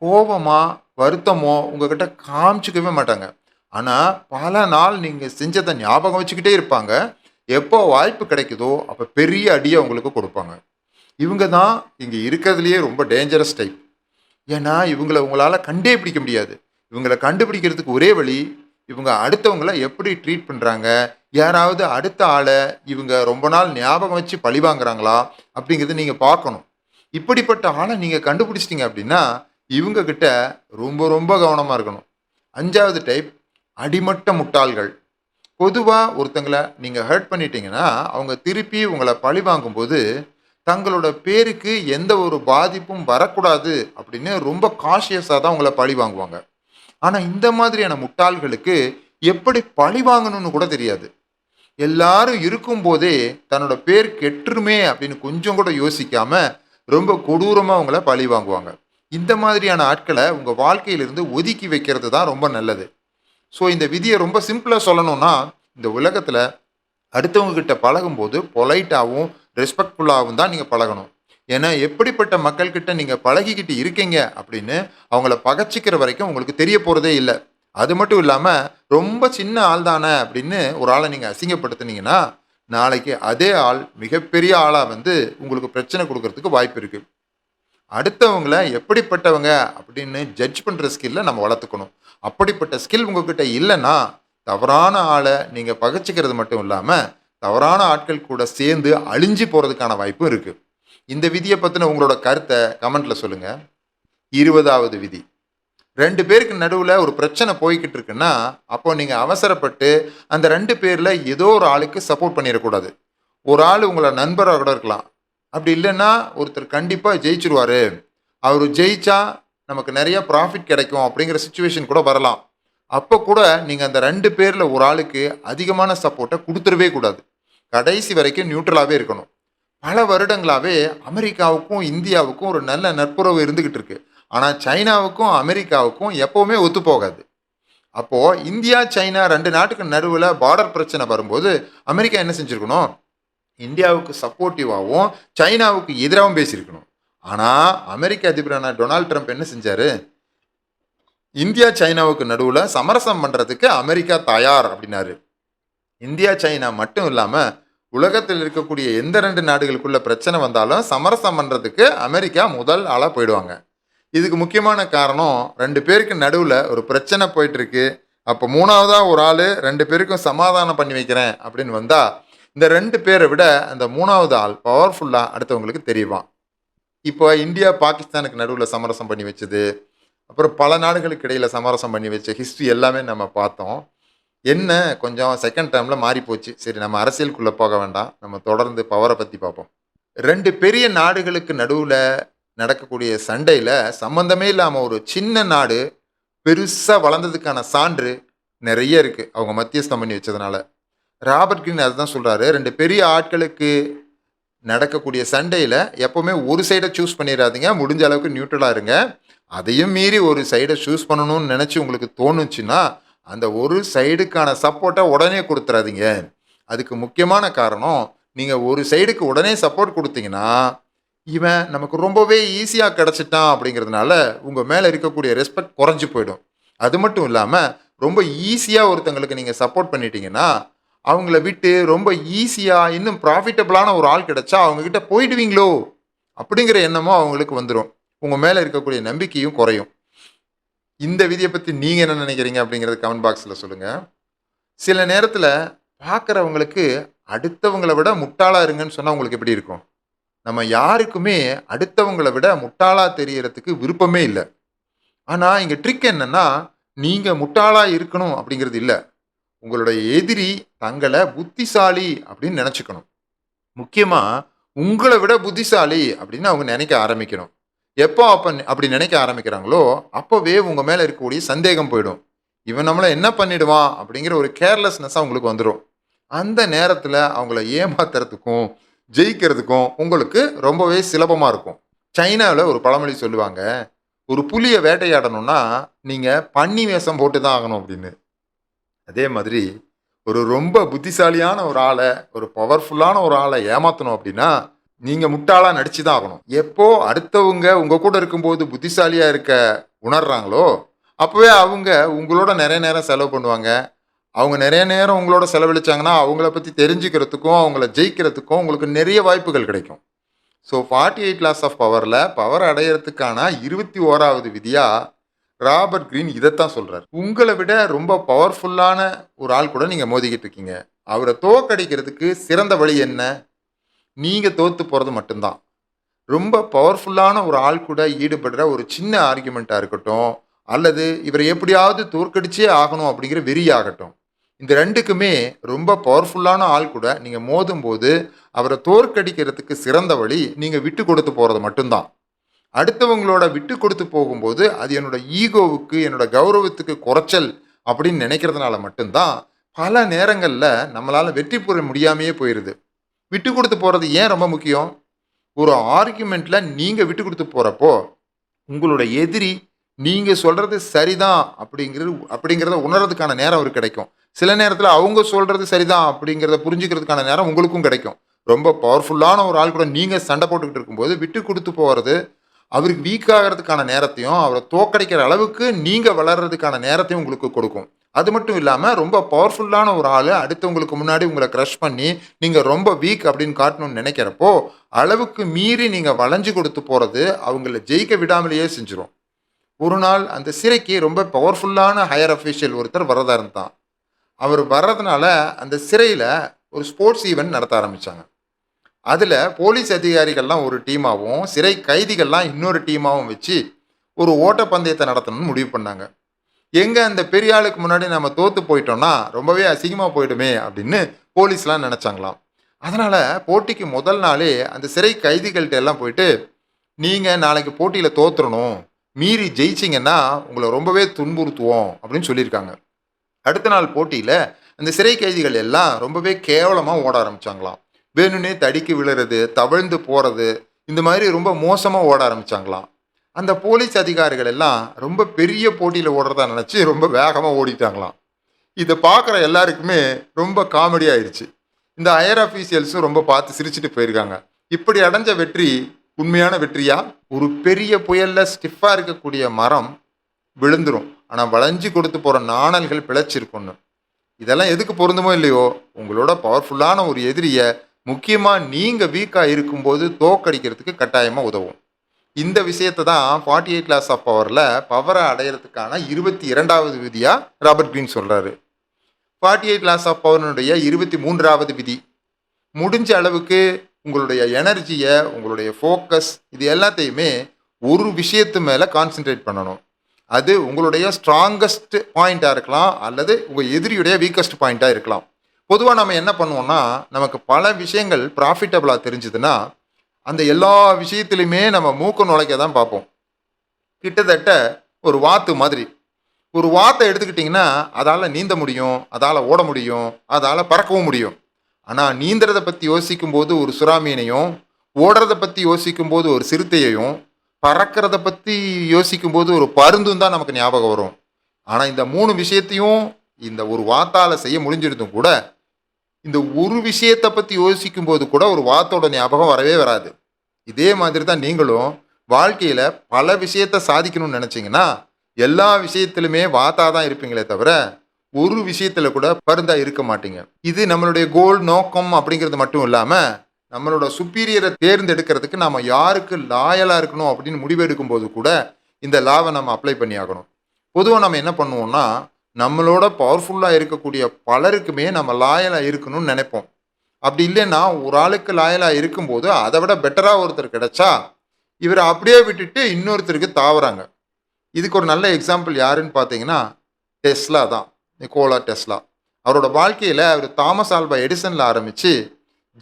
கோபமா வருத்தமோ உங்ககிட்ட காமிச்சிக்கவே மாட்டாங்க. ஆனால் பல நாள் நீங்கள் செஞ்சதை ஞாபகம் வச்சுக்கிட்டே இருப்பாங்க. எப்போ வாய்ப்பு கிடைக்குதோ அப்போ பெரிய அடியை உங்களுக்கு கொடுப்பாங்க. இவங்க தான் இங்கே இருக்கிறதுலையே ரொம்ப டேஞ்சரஸ் டைப். ஏன்னா இவங்களை உங்களால் கண்டே பிடிக்க முடியாது. இவங்களை கண்டுபிடிக்கிறதுக்கு ஒரே வழி, இவங்க அடுத்தவங்கள எப்படி ட்ரீட் பண்ணுறாங்க, யாராவது அடுத்த ஆளை இவங்க ரொம்ப நாள் ஞாபகம் வச்சு பழி வாங்குறாங்களா அப்படிங்கிறத நீங்கள் பார்க்கணும். இப்படிப்பட்ட ஆளை நீங்கள் கண்டுபிடிச்சிட்டிங்க அப்படின்னா இவங்க கிட்ட ரொம்ப ரொம்ப கவனமாக இருக்கணும். அஞ்சாவது டைப், அடிமட்ட முட்டாள்கள். பொதுவாக ஒருத்தங்களை நீங்கள் ஹர்ட் பண்ணிட்டீங்கன்னா அவங்க திருப்பி உங்களை பழி வாங்கும்போது தங்களோட பேருக்கு எந்த ஒரு பாதிப்பும் வரக்கூடாது அப்படின்னு ரொம்ப காஷியஸாக தான் உங்களை பழி வாங்குவாங்க. ஆனால் இந்த மாதிரியான முட்டாள்களுக்கு எப்படி பழி வாங்கணும்னு கூட தெரியாது. எல்லாரும் இருக்கும்போதே தன்னோட பேர் கெட்டுருமே அப்படின்னு கொஞ்சம் கூட யோசிக்காம ரொம்ப கொடூரமாக அவங்கள பழி வாங்குவாங்க. இந்த மாதிரியான ஆட்களை உங்கள் வாழ்க்கையிலிருந்து ஒதுக்கி வைக்கிறது தான் ரொம்ப நல்லது. ஸோ இந்த விதியை ரொம்ப சிம்பிளாக சொல்லணும்னா, இந்த உலகத்தில் அடுத்தவங்க கிட்ட பழகும்போது பொலைட்டாகவும் ரெஸ்பெக்ட்ஃபுல்லாகவும் தான் நீங்கள் பழகணும். ஏன்னா எப்படிப்பட்ட மக்கள்கிட்ட நீங்கள் பழகிக்கிட்டு இருக்கீங்க அப்படின்னு அவங்கள பகச்சிக்கிற வரைக்கும் உங்களுக்கு தெரிய போகிறதே இல்லை. அது மட்டும் இல்லாமல் ரொம்ப சின்ன ஆள் தானே அப்படின்னு ஒரு ஆளை நீங்கள் அசிங்கப்படுத்துனீங்கன்னா நாளைக்கு அதே ஆள் மிகப்பெரிய ஆளாக வந்து உங்களுக்கு பிரச்சனை கொடுக்கறதுக்கு வாய்ப்பு இருக்குது. அடுத்தவங்கள எப்படிப்பட்டவங்க அப்படின்னு ஜட்ஜ் பண்ணுற ஸ்கில்லை நம்ம வளர்த்துக்கணும். அப்படிப்பட்ட ஸ்கில் உங்ககிட்ட இல்லைன்னா தவறான ஆளை நீங்கள் பகச்சிக்கிறது மட்டும் இல்லாமல் தவறான ஆட்கள் கூட சேர்ந்து அழிஞ்சு போகிறதுக்கான வாய்ப்பும் இருக்குது. இந்த விதியை பற்றின உங்களோட கருத்தை கமெண்ட்டில் சொல்லுங்கள். 20வது விதி, ரெண்டு பேருக்கு நடுவில் ஒரு பிரச்சனை போய்கிட்டு இருக்குன்னா அப்போ நீங்கள் அவசரப்பட்டு அந்த ரெண்டு பேரில் ஏதோ ஒரு ஆளுக்கு சப்போர்ட் பண்ணிடக்கூடாது. ஒரு ஆள் உங்களை நண்பராக கூட இருக்கலாம். அப்படி இல்லைன்னா ஒருத்தர் கண்டிப்பாக ஜெயிச்சிருவார், அவர் ஜெயிச்சா நமக்கு நிறைய ப்ராஃபிட் கிடைக்கும் அப்படிங்கிற சுச்சுவேஷன் கூட வரலாம். அப்போ கூட நீங்கள் அந்த ரெண்டு பேரில் ஒரு ஆளுக்கு அதிகமான சப்போர்ட்டை கொடுத்துடவே கூடாது. கடைசி வரைக்கும் நியூட்ரலாகவே இருக்கணும். பல வருடங்களாகவே அமெரிக்காவுக்கும் இந்தியாவுக்கும் ஒரு நல்ல நட்புறவு இருந்துக்கிட்டு இருக்கு. ஆனால் சைனாவுக்கும் அமெரிக்காவுக்கும் எப்போவுமே ஒத்து போகாது. அப்போது இந்தியா சைனா ரெண்டு நாட்டுக்கு நடுவில் பார்டர் பிரச்சனை வரும்போது அமெரிக்கா என்ன செஞ்சுருக்கணும், இந்தியாவுக்கு சப்போர்ட்டிவாகவும் சைனாவுக்கு எதிராகவும் பேசியிருக்கணும். ஆனால் அமெரிக்க அதிபரான டொனால்ட் ட்ரம்ப் என்ன செஞ்சார், இந்தியா சைனாவுக்கு நடுவில் சமரசம் பண்ணுறதுக்கு அமெரிக்கா தயார் அப்படின்னாரு. இந்தியா சைனா மட்டும் இல்லாமல் உலகத்தில் இருக்கக்கூடிய எந்த ரெண்டு நாடுகளுக்குள்ள பிரச்சனை வந்தாலும் சமரசம் பண்ணுறதுக்கு அமெரிக்கா முதல் ஆளாக போயிடுவாங்க. இதுக்கு முக்கியமான காரணம், ரெண்டு பேருக்கு நடுவில் ஒரு பிரச்சனை போயிட்டுருக்கு, அப்போ மூணாவதாக ஒரு ஆள் ரெண்டு பேருக்கும் சமாதானம் பண்ணி வைக்கிறேன் அப்படின்னு வந்தால் இந்த ரெண்டு பேரை விட அந்த மூணாவது ஆள் பவர்ஃபுல்லாக அடுத்தவங்களுக்கு தெரியுவான். இப்போ இந்தியா பாகிஸ்தானுக்கு நடுவில் சமரசம் பண்ணி வச்சது, அப்புறம் பல நாடுகளுக்கு இடையில் சமரசம் பண்ணி வச்ச ஹிஸ்ட்ரி எல்லாமே நம்ம பார்த்தோம். என்ன கொஞ்சம் செகண்ட் டேர்மில் மாறி போச்சு. சரி, நம்ம அரசியலுக்குள்ளே போக வேண்டாம், நம்ம தொடர்ந்து பவரை பற்றி பார்ப்போம். ரெண்டு பெரிய நாடுகளுக்கு நடுவில் நடக்கக்கூடிய சண்டையில் சம்மந்தமே இல்லாமல் ஒரு சின்ன நாடு பெருசாக வளர்ந்ததுக்கான சான்று நிறைய இருக்குது அவங்க மத்தியஸ்தம் பண்ணி வச்சதுனால. ராபர்ட் கிரீன் அதுதான் சொல்கிறாரு, ரெண்டு பெரிய ஆட்களுக்கு நடக்கக்கூடிய சண்டையில் எப்போவுமே ஒரு சைடை சூஸ் பண்ணிடாதீங்க, முடிஞ்ச அளவுக்கு நியூட்ரலாக இருங்க. அதையும் மீறி ஒரு சைடை சூஸ் பண்ணணும்னு நினச்சி உங்களுக்கு தோணுச்சுன்னா அந்த ஒரு சைடுக்கான சப்போர்ட்டை உடனே கொடுத்துறாதீங்க. அதுக்கு முக்கியமான காரணம், நீங்கள் ஒரு சைடுக்கு உடனே சப்போர்ட் கொடுத்தீங்கன்னா இவன் நமக்கு ரொம்பவே ஈஸியாக கிடச்சிட்டான் அப்படிங்கிறதுனால உங்கள் மேலே இருக்கக்கூடிய ரெஸ்பெக்ட் குறைஞ்சு போயிடும். அது மட்டும் இல்லாமல் ரொம்ப ஈஸியாக ஒருத்தங்களுக்கு நீங்கள் சப்போர்ட் பண்ணிட்டீங்கன்னா அவங்கள விட்டு ரொம்ப ஈஸியாக இன்னும் ப்ராஃபிட்டபிளான ஒரு ஆள் கிடைச்சா அவங்கக்கிட்ட போயிடுவீங்களோ அப்படிங்கிற எண்ணமும் அவங்களுக்கு வந்துடும். உங்கள் மேலே இருக்கக்கூடிய நம்பிக்கையும் குறையும். இந்த விதியை பற்றி நீங்கள் என்ன நினைக்கிறீங்க அப்படிங்கிறது கமெண்ட் பாக்ஸில் சொல்லுங்கள். சில நேரத்தில் பார்க்குறவங்களுக்கு அடுத்தவங்களை விட முட்டாளாக இருங்கன்னு சொன்னால் உங்களுக்கு எப்படி இருக்கும்? நம்ம யாருக்குமே அடுத்தவங்களை விட முட்டாளா தெரியறதுக்கு விருப்பமே இல்லை. ஆனால் இங்கே ட்ரிக் என்னன்னா, நீங்கள் முட்டாளா இருக்கணும் அப்படிங்கிறது இல்லை. உங்களுடைய எதிரி தங்களை புத்திசாலி அப்படின்னு நினச்சிக்கணும். முக்கியமாக உங்களை விட புத்திசாலி அப்படின்னு அவங்க நினைக்க ஆரம்பிக்கணும். எப்போ அப்படி நினைக்க ஆரம்பிக்கிறாங்களோ அப்போவே உங்கள் மேலே இருக்கக்கூடிய சந்தேகம் போயிடும். இவன் நம்மளை என்ன பண்ணிடுவான் அப்படிங்கிற ஒரு கேர்லெஸ்னஸ் அவங்களுக்கு வந்துடும். அந்த நேரத்தில் அவங்கள ஏமாத்துறதுக்கும் ஜெயிக்கிறதுக்கும் உங்களுக்கு ரொம்பவே சுலபமாக இருக்கும். சைனாவில் ஒரு பழமொழி சொல்லுவாங்க, ஒரு புலியை வேட்டையாடணும்னா நீங்கள் பன்னி வேஷம் போட்டு தான் ஆகணும் அப்படின்னு. அதே மாதிரி ஒரு ரொம்ப புத்திசாலியான ஒரு ஆளை, ஒரு பவர்ஃபுல்லான ஒரு ஆளை ஏமாற்றணும் அப்படின்னா நீங்கள் முட்டாளாக நடிச்சு தான் ஆகணும். எப்போ அடுத்தவங்க உங்கள் கூட இருக்கும்போது புத்திசாலியாக இருக்க உணர்றாங்களோ அப்போவே அவங்க உங்களோட நிறைய நேரம் செலவு பண்ணுவாங்க. அவங்க நிறைய நேரம் உங்களோட செலவழிச்சாங்கன்னா அவங்கள பற்றி தெரிஞ்சுக்கிறதுக்கும் அவங்கள ஜெயிக்கிறதுக்கும் உங்களுக்கு நிறைய வாய்ப்புகள் கிடைக்கும். ஸோ 48 லாஸ் ஆஃப் பவரில் பவர் அடையிறதுக்கான 21வது விதியாக ராபர்ட் கிரீன் இதைத்தான் சொல்கிறார். உங்களை விட ரொம்ப பவர்ஃபுல்லான ஒரு ஆள் கூட நீங்கள் மோதிக்கிட்டு இருக்கீங்க. அவரை தோக்கடிக்கிறதுக்கு சிறந்த வழி என்ன? நீங்கள் தோற்று போகிறது மட்டும்தான். ரொம்ப பவர்ஃபுல்லான ஒரு ஆள் கூட ஈடுபடுற ஒரு சின்ன ஆர்குமெண்ட்டாக இருக்கட்டும், அல்லது இவரை எப்படியாவது தோற்கடிச்சே ஆகணும் அப்படிங்கிற வெறி ஆகட்டும், இந்த ரெண்டுக்குமே ரொம்ப பவர்ஃபுல்லான ஆள் கூட நீங்கள் மோதும்போது அவரை தோற்கடிக்கிறதுக்கு சிறந்த வழி நீங்கள் விட்டு கொடுத்து போகிறது மட்டும்தான். அடுத்தவங்களோட விட்டு கொடுத்து போகும்போது அது என்னோட ஈகோவுக்கு, என்னோட கௌரவத்துக்கு குறைச்சல் அப்படின்னு நினைக்கிறதுனால மட்டும்தான் பல நேரங்களில் நம்மளால் வெற்றி பெற முடியாமையே போயிடுது. விட்டு கொடுத்து போகிறது ஏன் ரொம்ப முக்கியம்? ஒரு ஆர்குமெண்ட்டில் நீங்கள் விட்டு கொடுத்து போகிறப்போ உங்களோட எதிரி நீங்கள் சொல்கிறது சரிதான் அப்படிங்கிறத உணர்றதுக்கான நேரம் அவருக்கு கிடைக்கும். சில நேரத்தில் அவங்க சொல்கிறது சரிதான் அப்படிங்கிறத புரிஞ்சுக்கிறதுக்கான நேரம் உங்களுக்கும் கிடைக்கும். ரொம்ப பவர்ஃபுல்லான ஒரு ஆள் கூட நீங்கள் சண்டை போட்டுக்கிட்டு இருக்கும்போது விட்டு கொடுத்து போகிறது அவருக்கு வீக் ஆகிறதுக்கான நேரத்தையும், அவரை தோக்கடிக்கிற அளவுக்கு நீங்கள் வளர்கிறதுக்கான நேரத்தையும் உங்களுக்கு கொடுக்கும். அது மட்டும் இல்லாமல் ரொம்ப பவர்ஃபுல்லான ஒரு ஆள் அடுத்தவங்களுக்கு முன்னாடி உங்களை க்ரஷ் பண்ணி நீங்கள் ரொம்ப வீக் அப்படின்னு காட்டணும்னு நினைக்கிறப்போ அளவுக்கு மீறி நீங்கள் வளைஞ்சு கொடுத்து போகிறது அவங்கள ஜெயிக்க விடாமலேயே செஞ்சிடும். ஒரு நாள் அந்த சிறைக்கு ரொம்ப பவர்ஃபுல்லான ஹையர் அஃபீஷியல் ஒருத்தர் வரதா இருந்தான். அவர் வர்றதுனால அந்த சிறையில் ஒரு ஸ்போர்ட்ஸ் ஈவெண்ட் நடத்த ஆரம்பித்தாங்க. அதில் போலீஸ் அதிகாரிகள்லாம் ஒரு டீமாகவும் சிறை கைதிகள்லாம் இன்னொரு டீமாகவும் வச்சு ஒரு ஓட்டப்பந்தயத்தை நடத்தணும்னு முடிவு பண்ணாங்க. எங்கே அந்த பெரிய ஆளுக்கு முன்னாடி நம்ம தோற்று போயிட்டோம்னா ரொம்பவே அசிங்கமாக போயிடுமே அப்படின்னு போலீஸ்லாம் நினச்சாங்களாம். அதனால் போட்டிக்கு முதல் நாளே அந்த சிறை கைதிகள்கிட்ட எல்லாம் போயிட்டு, நீங்கள் நாளைக்கு போட்டியில் தோற்றுறணும், மீறி ஜெயிச்சிங்கன்னா உங்களை ரொம்பவே துன்புறுத்துவோம் அப்படின்னு சொல்லியிருக்காங்க. அடுத்த நாள் போட்டியில் அந்த சிறை கைதிகள் எல்லாம் ரொம்பவே கேவலமாக ஓட ஆரம்பித்தாங்களாம். வேணும்னே தடிக்கு விழுறது, தவழ்ந்து போகிறது, இந்த மாதிரி ரொம்ப மோசமாக ஓட ஆரம்பித்தாங்களாம். அந்த போலீஸ் அதிகாரிகள் எல்லாம் ரொம்ப பெரிய போட்டியில் ஓடுறதா நினச்சி ரொம்ப வேகமாக ஓடிட்டாங்களாம். இதை பார்க்குற எல்லாருக்குமே ரொம்ப காமெடி ஆயிடுச்சு. இந்த ஹையர் அஃபீஷியல்ஸும் ரொம்ப பார்த்து சிரிச்சுட்டு போயிருக்காங்க. இப்படி அடைஞ்ச வெற்றி உண்மையான வெற்றியா? ஒரு பெரிய புயலில் ஸ்டிஃபாக இருக்கக்கூடிய மரம் விழுந்துடும், ஆனால் வளைஞ்சு கொடுத்து போகிற நாணல்கள் பிழைச்சிருக்குன்னு. இதெல்லாம் எதுக்கு பொருந்துமோ இல்லையோ, உங்களோட பவர்ஃபுல்லான ஒரு எதிரியை முக்கியமாக நீங்கள் வீக்காக இருக்கும்போது தோக்கடிக்கிறதுக்கு கட்டாயமாக உதவும். இந்த விஷயத்தை தான் 48 லாஸ் ஆஃப் பவரில் பவரை அடையிறதுக்கான 22வது விதியாக ராபர்ட் கிரீன் சொல்கிறாரு. 48 லாஸ் ஆஃப் பவரினுடைய 23வது விதி, முடிஞ்ச அளவுக்கு உங்களுடைய எனர்ஜியை, உங்களுடைய ஃபோக்கஸ், இது எல்லாத்தையுமே ஒரு விஷயத்து மேலே கான்சென்ட்ரேட் பண்ணணும். அது உங்களுடைய ஸ்ட்ராங்கஸ்ட் பாயிண்ட்டாக இருக்கலாம், அல்லது உங்கள் எதிரியுடைய வீக்கஸ்ட் பாயிண்ட்டாக இருக்கலாம். பொதுவாக நம்ம என்ன பண்ணுவோம்னா, நமக்கு பல விஷயங்கள் ப்ராஃபிட்டபிளாக தெரிஞ்சுதுன்னா அந்த எல்லா விஷயத்துலையுமே நம்ம மூக்க நுழைக்க தான் பார்ப்போம். கிட்டத்தட்ட ஒரு வாத்து மாதிரி. ஒரு வாத்தை எடுத்துக்கிட்டிங்கன்னா அதால் நீந்த முடியும், அதால் ஓட முடியும், அதால் பறக்கவும் முடியும். ஆனால் நீந்துறதை பற்றி யோசிக்கும்போது ஒரு சுறாமீனையும், ஓடுறதை பற்றி யோசிக்கும்போது ஒரு சிறுத்தையையும், பறக்கிறத பற்றி யோசிக்கும்போது ஒரு பருந்தும் தான் நமக்கு ஞாபகம் வரும். ஆனால் இந்த 3 விஷயத்தையும் இந்த ஒரு வாத்தால் செய்ய முடிஞ்சிருந்தும் கூட இந்த ஒரு விஷயத்தை பற்றி யோசிக்கும்போது கூட ஒரு வாத்தோட ஞாபகம் வரவே வராது. இதே மாதிரி தான் நீங்களும் வாழ்க்கையில பல விஷயத்த சாதிக்கணும்னு நினைச்சீங்கன்னா, எல்லா விஷயத்திலுமே வாத்தா தான் இருப்பீங்களே தவிர, ஒரு விஷயத்துல கூட பருந்தா இருக்க மாட்டீங்க. இது நம்மளுடைய கோல், நோக்கம் அப்படிங்கிறது மட்டும் இல்லாம, நம்மளோட சுப்பீரியரை தேர்ந்தெடுக்கிறதுக்கு நாம யாருக்கு லாயலா இருக்கணும் அப்படின்னு முடிவெடுக்கும்போது கூட, இந்த லாவ நம்ம அப்ளை பண்ணி ஆகணும். பொதுவா நம்ம என்ன பண்ணுவோம்னா, நம்மளோட பவர்ஃபுல்லா இருக்கக்கூடிய பலருக்குமே நம்ம லாயலா இருக்கணும்னு நெனைப்போம். அப்படி இல்லைன்னா, ஒரு ஆளுக்கு லாயலா இருக்கும்போது, அத விட பெட்டரா ஒருத்தர் கிடைச்சா, இவர அப்படியே விட்டுட்டு இன்னொருத்தருக்கு தாவுறாங்க. இதுக்கு ஒரு நல்ல எக்ஸாம்பிள் யாருன்னு பார்த்தீங்கன்னா, டெஸ்லா தான். Nikola Tesla. அவரோட வாழ்க்கையில அவரு தாமஸ் ஆல்வா எடிசன்ல ஆரம்பிச்சு,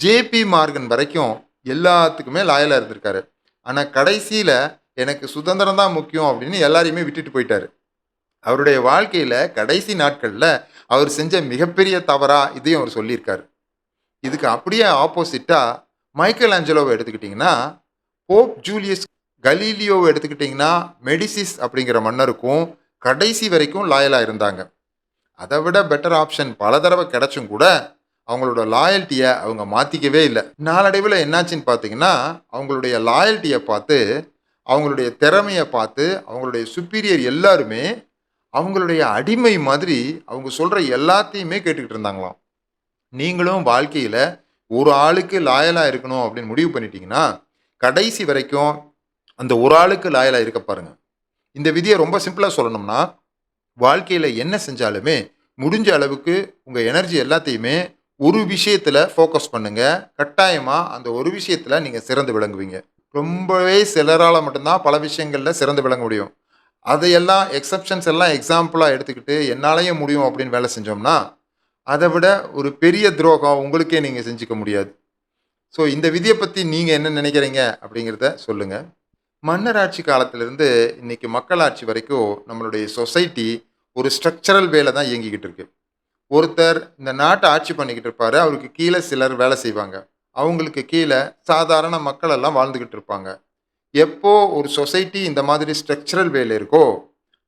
ஜேபி மார்கன் வரைக்கும் எல்லாத்துக்குமே லாயலா இருந்திருக்காரு. ஆனா கடைசியில எனக்கு சுதந்திரம் தான் முக்கியம் அப்படின்னு எல்லாரையுமே விட்டுட்டு போயிட்டாரு. அவருடைய வாழ்க்கையில கடைசி நாட்கள்ல அவர் செஞ்ச மிகப்பெரிய தவறா இதையும் அவர் சொல்லியிருக்காரு. இதுக்கு அப்படியே ஆப்போசிட்டா மைக்கேல் ஆஞ்சலோவை எடுத்துக்கிட்டிங்கன்னா, போப் ஜூலியஸ் கலீலியோவை எடுத்துக்கிட்டிங்கன்னா, மெடிசிஸ் அப்படிங்கிற மன்னருக்கும் கடைசி வரைக்கும் லாயலா இருந்தாங்க. அதை விட பெட்டர் ஆப்ஷன் பல தடவை கிடைச்சும் கூட, அவங்களோட லாயல்ட்டிய அவங்க மாத்திக்கவே இல்ல. நாளடைவுல என்னாச்சுன்னு பார்த்தீங்கன்னா, அவங்களுடைய லாயல்ட்டிய பார்த்து, அவங்களுடைய திறமைய பார்த்து, அவங்களுடைய சுப்பீரியர் எல்லாருமே அவங்களுடைய அடிமை மாதிரி அவங்க சொல்ற எல்லாத்தையுமே கேட்டுக்கிட்டு இருந்தாங்களாம். நீங்களும் வாழ்க்கையில ஒரு ஆளுக்கு லாயலா இருக்கணும் அப்படின்னு முடிவு பண்ணிட்டீங்கன்னா, கடைசி வரைக்கும் அந்த ஒரு ஆளுக்கு லாயலா இருக்க பாருங்க. இந்த விதிய ரொம்ப சிம்பிளா சொல்லணும்னா, வாழ்க்கையில என்ன செஞ்சாலுமே, முடிஞ்ச அளவுக்கு உங்க எனர்ஜி எல்லாத்தையுமே ஒரு விஷயத்துல ஃபோக்கஸ் பண்ணுங்க. கட்டாயமா அந்த ஒரு விஷயத்துல நீங்க சிறந்து விளங்குவீங்க. ரொம்பவே சிலரால மட்டும் தான் பல விஷயங்கள்ல சிறந்து விளங்க முடியும். அதையெல்லாம் எக்செப்ஷன்ஸ் எல்லாம் எக்ஸாம்பிளா எடுத்துக்கிட்டு, என்னாலயும் முடியும் அப்படின்னு வேலை செஞ்சோம்னா, அத விட ஒரு பெரிய துரோகம் உங்களுக்கே நீங்க செஞ்சுக்க முடியாது. ஸோ இந்த விதிய பத்தி நீங்க என்ன நினைக்கிறீங்க? அப்படிங்கிறத சொல்லுங்க. மன்னராட்சி காலத்திலிருந்து இன்னைக்கு மக்களாட்சி வரைக்கும் நம்மளுடைய சொசைட்டி ஒரு ஸ்ட்ரக்சரல் வேல தான் இயங்கிக்கிட்டு இருக்கு. ஒருத்தர் இந்த நாட்ட ஆட்சி பண்ணிக்கிட்டு இருப்பாரு. அவருக்கு கீழ சிலர் வேலை செய்வாங்க. அவங்களுக்கு கீழ சாதாரண மக்கள் எல்லாம் வாழ்ந்துகிட்டு இருப்பாங்க. எப்போ ஒரு சொசைட்டி இந்த மாதிரி ஸ்ட்ரக்சரல் வேல இருக்கோ,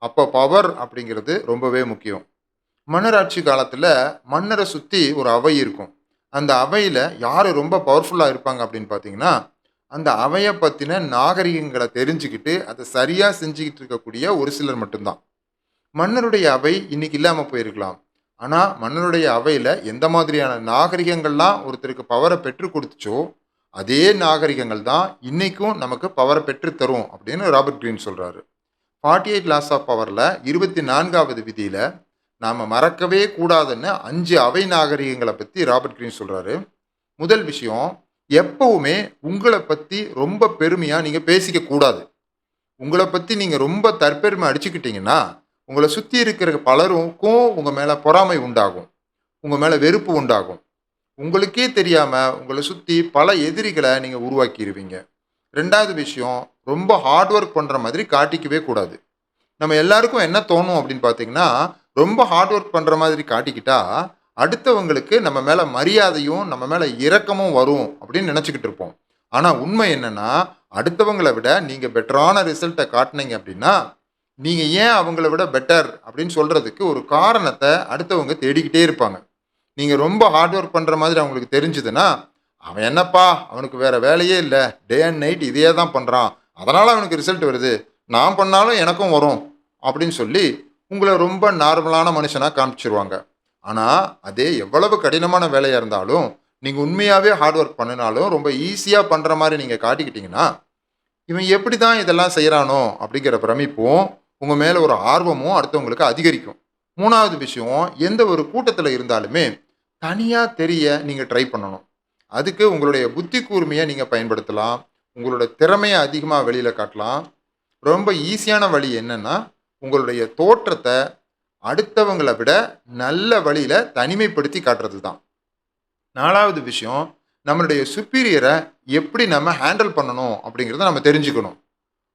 அப்போ பவர் அப்படிங்கிறது ரொம்பவே முக்கியம். மன்னராட்சி காலத்துல மன்னர சுத்தி ஒரு அவை இருக்கும். அந்த அவையில யாரு ரொம்ப பவர்ஃபுல்லா இருப்பாங்க அப்படின்னு பார்த்தீங்கன்னா, அந்த அவைய பத்தின நாகரிகங்கள தெரிஞ்சுக்கிட்டு, அத சரியா செஞ்சுகிட்டு இருக்கக்கூடிய ஒரு சிலர் மட்டும் தான். மன்னருடைய அவை இன்னைக்கு இல்லாம போயிருக்கலாம். ஆனா, மன்னருடைய அவையில எந்த மாதிரியான நாகரிகங்கள்லாம் ஒருத்தருக்கு பவர பெற்றுக் குடுத்துச்சோ, அதே நாகரிகங்கள் தான் இன்னைக்கும் நமக்கு பவர பெற்றுத் தரும் அப்படின்னு ராபர்ட் கிரீன் சொல்றாரு. 48 லாஸ் ஆஃப் பவர்ல 24வது விதியில நாம மறக்கவே கூடாதுன்னு 5 அவை நாகரிகங்கள பத்தி ராபர்ட் கிரீன் சொல்றாரு. முதல் விஷயம், எப்பவுமே உங்கள பத்தி ரொம்ப பெருமையா நீங்க பேசிக்க கூடாது. உங்கள பத்தி நீங்க ரொம்ப தற்பெருமை அடிச்சுக்கிட்டீங்கன்னா, உங்கள சுத்தி இருக்கிற பலருக்கும் உங்க மேல பொறாமை உண்டாகும். உங்க மேல வெறுப்பு உண்டாகும். உங்களுக்கே தெரியாம உங்கள சுத்தி பல எதிரிகள நீங்க உருவாக்கிருவீங்க. 2வது விஷயம், ரொம்ப ஹார்ட் ஒர்க் பண்ற மாதிரி காட்டிக்கவே கூடாது. நம்ம எல்லாருக்கும் என்ன தோணும் அப்படின்னு பார்த்தீங்கன்னா, ரொம்ப ஹார்ட் ஒர்க் பண்ற மாதிரி காட்டிக்கிட்டா, அடுத்தவங்களுக்கு நம்ம மேல மரியாதையும், நம்ம மேல இரக்கமும் வரும் அப்படின்னு நெனச்சுக்கிட்டு இருப்போம். ஆனா உண்மை என்னன்னா, அடுத்தவங்கள விட நீங்க பெட்டரான ரிசல்ட்ட காட்டுனீங்க அப்படின்னா, நீங்க ஏன் அவங்கள விட பெட்டர் அப்படின்னு சொல்றதுக்கு ஒரு காரணத்த அடுத்தவங்க தேடிக்கிட்டே இருப்பாங்க. நீங்க ரொம்ப ஹார்ட் ஒர்க் பண்ற மாதிரி அவங்களுக்கு தெரிஞ்சதுன்னா, "அவன் என்னப்பா அவனுக்கு வேற வேலையே இல்ல. டே அண்ட் நைட் இதையே தான் பண்றான். அதனால அவனுக்கு ரிசல்ட் வருது. நான் பண்ணாலும் எனக்கும் வரும்." அப்படின்னு சொல்லி உங்கள ரொம்ப நார்மலான மனுஷனா காமிச்சுருவாங்க. ஆனா, அதே எவ்வளவு கடினமான வேலையா இருந்தாலும், நீங்க உண்மையாவே ஹார்ட் ஒர்க் பண்ணுனாலும், ரொம்ப ஈஸியா பண்ற மாரி நீங்க காட்டிக்கிட்டீங்கன்னா, இவன் எப்படி தான் இதெல்லாம் செய்றானோ அப்படிங்கிற பிரமிப்பும், உங்க மேல ஒரு ஆர்வமும் அடுத்தவங்களுக்கு அதிகரிக்கும். 3வது விஷயம், எந்த ஒரு கூட்டத்தில இருந்தாலுமே, தனியா தெரிய நீங்க ட்ரை பண்ணணும். அதுக்கு உங்களுடைய புத்தி கூர்மைய நீங்க பயன்படுத்தலாம். உங்களோட திறமைய அதிகமா வெளியில காட்டலாம். ரொம்ப ஈஸியான வழி என்னன்னா, உங்களுடைய தோற்றத்த அடுத்தவங்கள விட நல்ல வழியில தனிமைப்படுத்தி காட்டுறது தான். 4வது விஷயம், நம்மளுடைய சுப்பீரியர எப்படி நம்ம ஹேண்டில் பண்ணணும் அப்படிங்கிறத நம்ம தெரிஞ்சுக்கணும்.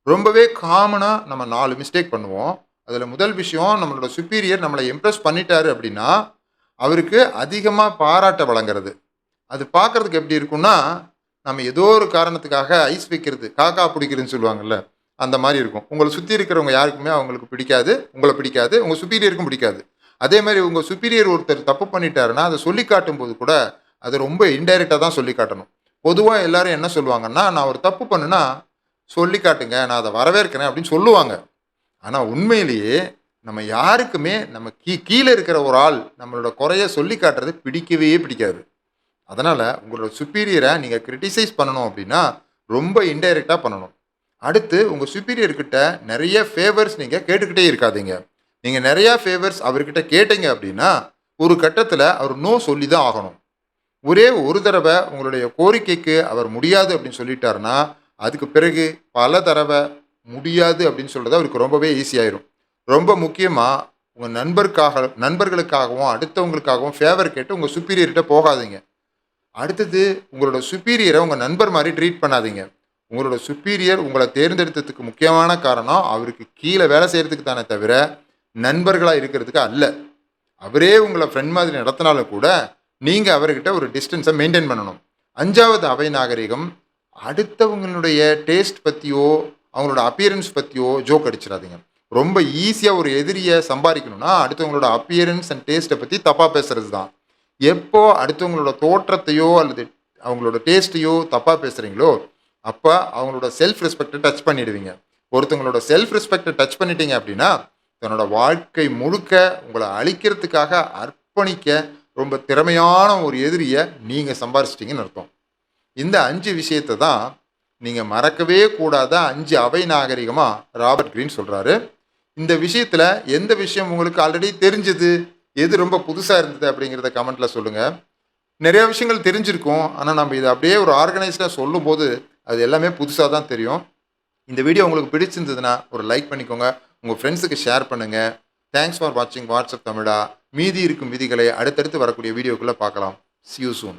ரொம்பவே காமனா நம்ம 4 மிஸ்டேக் பண்ணுவோம். அதுல முதல் விஷயம், நம்மளோட சுப்பீரியர் நம்மள இம்ப்ரெஸ் பண்ணிட்டாரு அப்படின்னா, அவருக்கு அதிகமா பாராட்ட வழங்குறது. அது பார்க்கறதுக்கு எப்படி இருக்கும்னா, நம்ம ஏதோ ஒரு காரணத்துக்காக ஐஸ் வைக்கிறது, காக்கா புடிக்கிறதுன்னு சொல்லுவாங்கல்ல, அந்த மாரி இருக்கும். உங்கள சுத்தி இருக்கிறவங்க யாருக்குமே அவங்களுக்கு பிடிக்காது, உங்கள பிடிக்காது, உங்க சுப்பீரியருக்கும் பிடிக்காது. அதே மாரி உங்க சுப்பீரியர் ஒருத்தர் தப்பு பண்ணிட்டாருன்னா, அத சொல்லிக் காட்டும்போது கூட, அத ரொம்ப இன்டைரக்ட்டா தான் சொல்லிக் காட்டணும். பொதுவாக எல்லாரும் என்ன சொல்லுவாங்கன்னா, நான் ஒரு தப்பு பண்ணுனா சொல்லி காட்டுங்க, நான் அதை வரவேற்கிறேன் அப்படின்னு சொல்லுவாங்க. ஆனால் உண்மையிலேயே நம்ம யாருக்குமே நம்ம கீழே இருக்கிற ஒரு ஆள் நம்மளோட குறைய சொல்லி காட்டுறது பிடிக்கவே பிடிக்காது. அதனால் உங்களோட சுப்பீரியரை நீங்கள் கிரிட்டிசைஸ் பண்ணணும் அப்படின்னா ரொம்ப இன்டைரக்டாக பண்ணணும். அடுத்து உங்கள் சுப்பீரியர் கிட்ட நிறைய ஃபேவர்ஸ் நீங்கள் கேட்டுக்கிட்டே இருக்காதீங்க. நீங்கள் நிறையா ஃபேவர்ஸ் அவர்கிட்ட கேட்டீங்க அப்படின்னா ஒரு கட்டத்தில் அவர் நோ சொல்லி தான் ஆகணும். ஒரே ஒரு தடவை உங்களுடைய கோரிக்கைக்கு அவர் முடியாது அப்படின்னு சொல்லிட்டாருன்னா அதுக்கு பிறகு பல தடவை முடியாது அப்படின்னு சொல்கிறது அவருக்கு ரொம்பவே ஈஸியாயிரும். ரொம்ப முக்கியமாக உங்கள் நண்பர்களுக்காகவும் அடுத்தவங்களுக்காகவும் ஃபேவர் கேட்டு உங்கள் சுப்பீரியர்கிட்ட போகாதீங்க. அடுத்தது உங்களோட சுப்பீரியரை உங்கள் நண்பர் மாதிரி ட்ரீட் பண்ணாதீங்க. உங்களோட சுப்பீரியர் உங்களை தேர்ந்தெடுத்ததுக்கு முக்கியமான காரணம் அவருக்கு கீழே வேலை செய்கிறதுக்கு தானே தவிர நண்பர்களாக இருக்கிறதுக்கு அல்ல. அவரே உங்களை ஃப்ரெண்ட் மாதிரி நடத்தினாலும் கூட நீங்கள் அவர்கிட்ட ஒரு டிஸ்டன்ஸை மெயின்டைன் பண்ணணும். 5வது அவை நாகரிகம், அடுத்தவங்களுடைய டேஸ்ட் பற்றியோ அவங்களோட அப்பியரன்ஸ் பற்றியோ ஜோக் அடிச்சிடாதீங்க. ரொம்ப ஈஸியாக ஒரு எதிரியை சம்பாதிக்கணும்னா அடுத்தவங்களோட அப்பியரன்ஸ் அண்ட் டேஸ்ட்டை பற்றி தப்பாக பேசுறது தான். எப்போ அடுத்தவங்களோட தோற்றத்தையோ அல்லது அவங்களோட டேஸ்ட்டையோ தப்பாக பேசுகிறீங்களோ அப்போ அவங்களோட செல்ஃப் ரெஸ்பெக்டை டச் பண்ணிடுவீங்க. ஒருத்தவங்களோட செல்ஃப் ரெஸ்பெக்டை டச் பண்ணிட்டீங்க அப்படின்னா தன்னோட வாழ்க்கை முழுக்க உங்களை அழிக்கிறதுக்காக அர்ப்பணிக்க ரொம்ப திறமையான ஒரு எதிரியை நீங்கள் சம்பாரிச்சிட்டிங்கன்னு அர்த்தம். இந்த 5 விஷயத்தை தான் நீங்கள் மறக்கவே கூடாத 5 அவை நாகரிகமாக ராபர்ட் கிரீன் சொல்கிறாரு. இந்த விஷயத்தில் எந்த விஷயம் உங்களுக்கு ஆல்ரெடி தெரிஞ்சது, எது ரொம்ப புதுசாக இருந்தது அப்படிங்கிறத கமெண்ட்டில் சொல்லுங்கள். நிறையா விஷயங்கள் தெரிஞ்சிருக்கும், ஆனால் நம்ம இதை அப்படியே ஒரு ஆர்கனைஸ்டாக சொல்லும்போது அது எல்லாமே புதுசாக தான் தெரியும். இந்த வீடியோ உங்களுக்கு பிடிச்சிருந்ததுன்னா ஒரு லைக் பண்ணிக்கோங்க, உங்கள் ஃப்ரெண்ட்ஸுக்கு ஷேர் பண்ணுங்கள். தேங்க்ஸ் ஃபார் வாட்சிங் வாட்ஸ்அப் தமிழா. மீதி இருக்கும் விதிகளை அடுத்தடுத்து வரக்கூடிய வீடியோக்குள்ளே பார்க்கலாம். See you soon.